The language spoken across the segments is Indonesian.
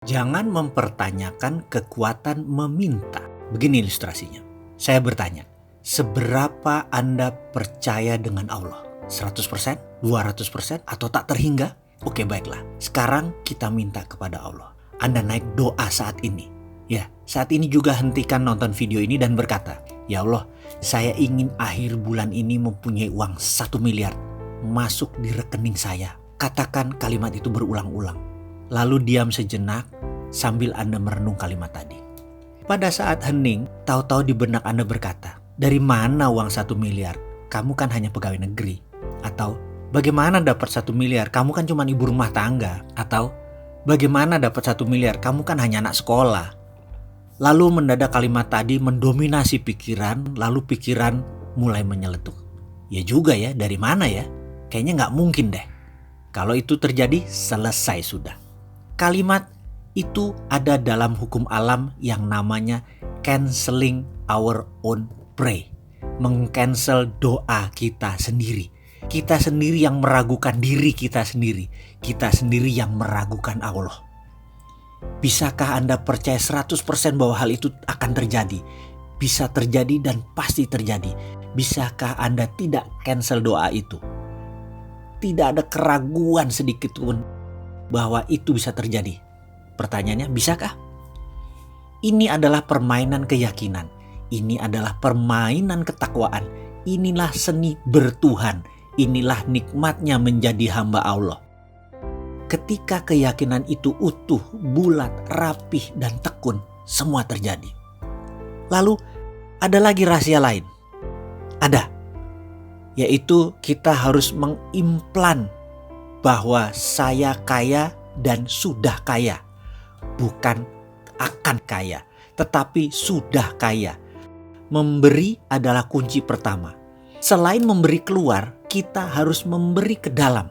Jangan mempertanyakan kekuatan meminta. Begini ilustrasinya. Saya bertanya, seberapa Anda percaya dengan Allah? 100%? 200%? Atau tak terhingga? Oke, baiklah. Sekarang kita minta kepada Allah. Anda naik doa saat ini. Ya, saat ini juga hentikan nonton video ini dan berkata, "Ya Allah, saya ingin akhir bulan ini mempunyai uang 1 miliar masuk di rekening saya." Katakan kalimat itu berulang-ulang. Lalu diam sejenak sambil Anda merenung kalimat tadi. Pada saat hening, tahu-tahu di benak Anda berkata, "Dari mana uang 1 miliar? Kamu kan hanya pegawai negeri." Atau, "Bagaimana dapat 1 miliar? Kamu kan cuma ibu rumah tangga." Atau, "Bagaimana dapat 1 miliar? Kamu kan hanya anak sekolah." Lalu mendadak kalimat tadi mendominasi pikiran, lalu pikiran mulai menyeletuk. Ya juga ya, dari mana ya? Kayaknya nggak mungkin deh. Kalau itu terjadi, selesai sudah. Kalimat itu ada dalam hukum alam yang namanya canceling our own pray. Mengcancel doa kita sendiri. Kita sendiri yang meragukan diri kita sendiri. Kita sendiri yang meragukan Allah. Bisakah Anda percaya 100% bahwa hal itu akan terjadi? Bisa terjadi dan pasti terjadi. Bisakah Anda tidak cancel doa itu? Tidak ada keraguan sedikit pun bahwa itu bisa terjadi. Pertanyaannya, bisakah? Ini adalah permainan keyakinan. Ini adalah permainan ketakwaan. Inilah seni bertuhan. Inilah nikmatnya menjadi hamba Allah. Ketika keyakinan itu utuh, bulat, rapih, dan tekun, semua terjadi. Lalu ada lagi rahasia lain. Ada. Yaitu kita harus mengimplan bahwa saya kaya dan sudah kaya. Bukan akan kaya, tetapi sudah kaya. Memberi adalah kunci pertama. Selain memberi keluar, kita harus memberi ke dalam.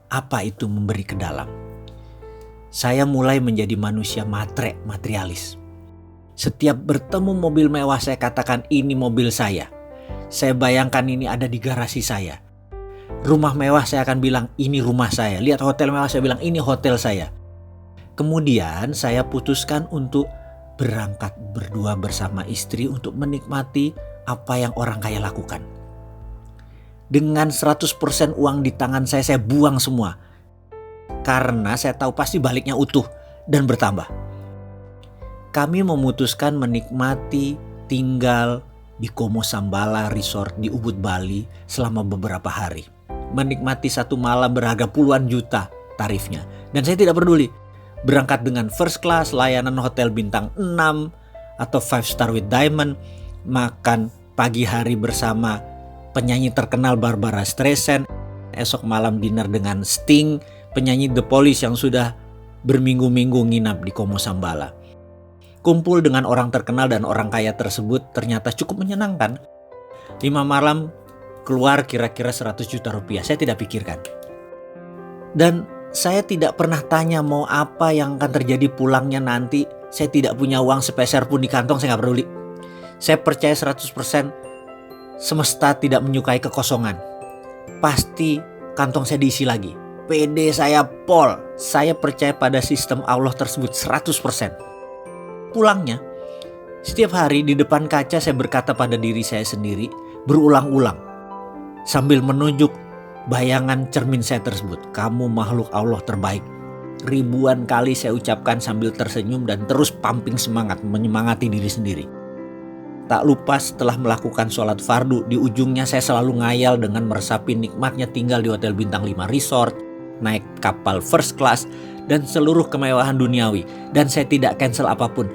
Apa itu memberi ke dalam? Saya mulai menjadi manusia materialis. Setiap bertemu mobil mewah saya katakan ini mobil saya. Saya bayangkan ini ada di garasi saya. Rumah mewah saya akan bilang ini rumah saya. Lihat hotel mewah saya bilang ini hotel saya. Kemudian saya putuskan untuk berangkat berdua bersama istri untuk menikmati apa yang orang kaya lakukan. Dengan 100% uang di tangan saya buang semua. Karena saya tahu pasti baliknya utuh dan bertambah. Kami memutuskan menikmati tinggal di Como Sambala Resort di Ubud, Bali selama beberapa hari. Menikmati satu malam berharga puluhan juta tarifnya. Dan saya tidak peduli. Berangkat dengan first class, layanan hotel bintang 6 atau 5 star with diamond. Makan pagi hari bersama penyanyi terkenal Barbara Streisand. Esok malam dinner dengan Sting, penyanyi The Police yang sudah berminggu-minggu nginap di Como Sambala. Kumpul dengan orang terkenal dan orang kaya tersebut ternyata cukup menyenangkan. 5 malam keluar kira-kira 100 juta rupiah. Saya tidak pikirkan. Dan saya tidak pernah tanya mau apa yang akan terjadi pulangnya nanti. Saya tidak punya uang sepeser pun di kantong, saya gak peduli. Saya percaya 100% semesta tidak menyukai kekosongan. Pasti kantong saya diisi lagi. PD saya pol. Saya percaya pada sistem Allah tersebut 100%. Pulangnya, setiap hari di depan kaca saya berkata pada diri saya sendiri berulang-ulang sambil menunjuk bayangan cermin saya tersebut. Kamu makhluk Allah terbaik. Ribuan kali saya ucapkan sambil tersenyum dan terus pumping semangat, menyemangati diri sendiri. Tak lupa setelah melakukan sholat fardu, di ujungnya saya selalu ngayal dengan meresapi nikmatnya tinggal di hotel bintang 5 resort, naik kapal first class, dan seluruh kemewahan duniawi. Dan saya tidak cancel apapun.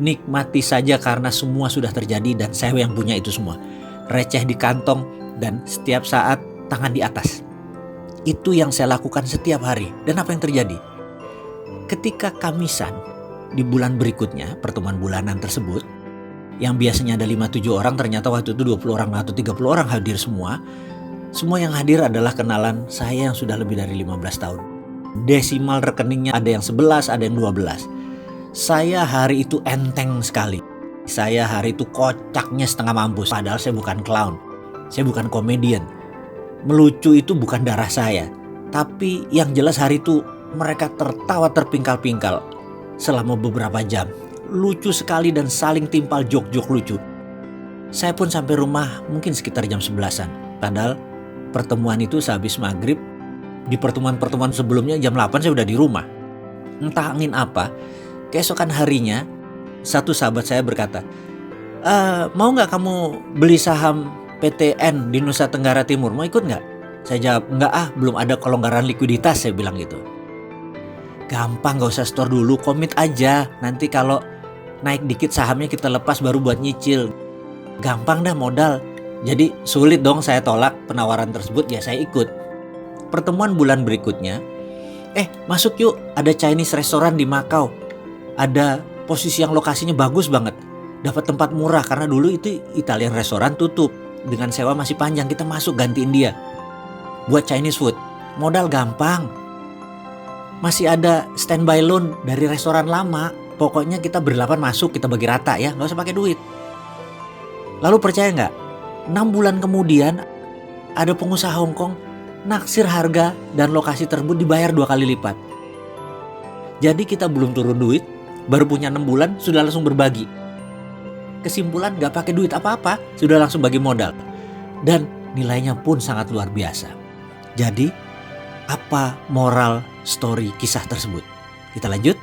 Nikmati saja karena semua sudah terjadi dan saya yang punya itu semua. Receh di kantong dan setiap saat tangan di atas. Itu yang saya lakukan setiap hari. Dan apa yang terjadi? Ketika Kamisan di bulan berikutnya, pertemuan bulanan tersebut, yang biasanya ada 5-7 orang, ternyata waktu itu 20 orang atau 30 orang hadir semua. Semua yang hadir adalah kenalan saya yang sudah lebih dari 15 tahun. Desimal rekeningnya ada yang 11, ada yang 12. Saya hari itu enteng sekali. Saya hari itu kocaknya setengah mampus. Padahal saya bukan clown. Saya bukan komedian. Melucu itu bukan darah saya. Tapi yang jelas hari itu mereka tertawa terpingkal-pingkal. selama beberapa jam. Lucu sekali dan saling timpal jok-jok lucu. Saya pun sampai rumah mungkin sekitar jam 11-an. Padahal pertemuan itu sehabis maghrib. Di pertemuan-pertemuan sebelumnya jam 8 saya udah di rumah. Entah angin apa, keesokan harinya satu sahabat saya berkata, mau gak kamu beli saham PTN di Nusa Tenggara Timur, mau ikut gak? Saya jawab, enggak belum ada kelonggaran likuiditas, saya bilang gitu. Gampang, gak usah store dulu, komit aja. Nanti kalau naik dikit sahamnya kita lepas baru buat nyicil. Gampang dah modal. Jadi sulit dong saya tolak penawaran tersebut, ya saya ikut. Pertemuan bulan berikutnya, masuk yuk, ada Chinese restoran di Macau. Ada posisi yang lokasinya bagus banget. Dapat tempat murah karena dulu itu Italian restoran tutup. Dengan sewa masih panjang, kita masuk gantiin dia. Buat Chinese food, modal gampang. Masih ada standby loan dari restoran lama. Pokoknya kita berdelapan masuk, kita bagi rata ya, gak usah pakai duit. Lalu percaya gak? 6 bulan kemudian ada pengusaha Hong Kong naksir harga dan lokasi tersebut dibayar 2 kali lipat. Jadi kita belum turun duit, baru punya 6 bulan sudah langsung berbagi. Kesimpulan gak pakai duit apa-apa, sudah langsung bagi modal. Dan nilainya pun sangat luar biasa. Jadi apa moral story kisah tersebut? Kita lanjut.